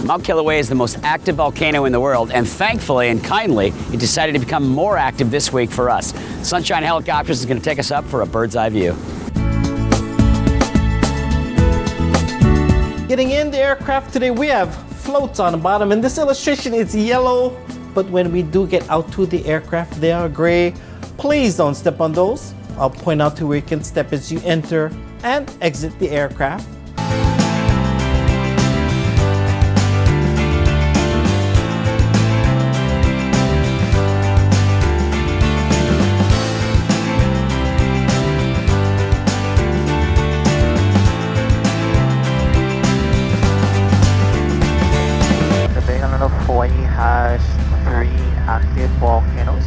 Mount Kilauea is the most active volcano in the world, and thankfully and kindly, it decided to become more active this week for us. Sunshine Helicopters is going to take us up for a bird's eye view. Getting in the aircraft today, we have floats on the bottom. In this illustration, it's yellow, but when we do get out to the aircraft, they are gray. Please don't step on those. I'll point out to where you can step as you enter and exit the aircraft. The Big Island of Hawaii has 3 active volcanoes.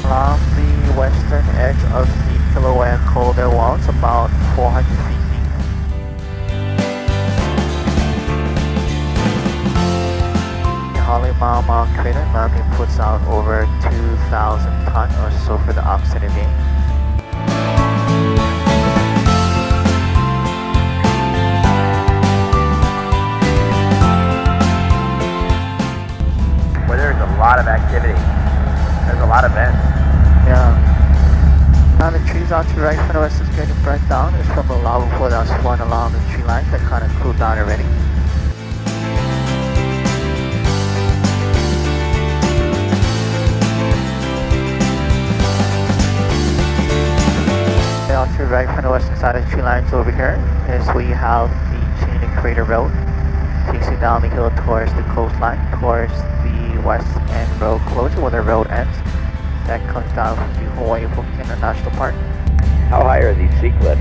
Along the western edge of the Kilauea Caldera Wall, it's about 400 feet deep. The Halemaumau crater normally puts out over 2,000 tons or so for the oxide a day. Where there's a lot of activity. There's a lot of vents. Yeah. Now the trees out to the right front of us is getting burnt down. It's from a lava flow that was flowing along the tree line that kind of cooled down already. Out to the right front of us inside the tree lines over here is where you have the Scenic Crater Road. Takes you down the hill towards the coastline, towards the west end road closure where the road ends. That comes down from the Hawaii Volcano National Park. How high are these sea cliffs?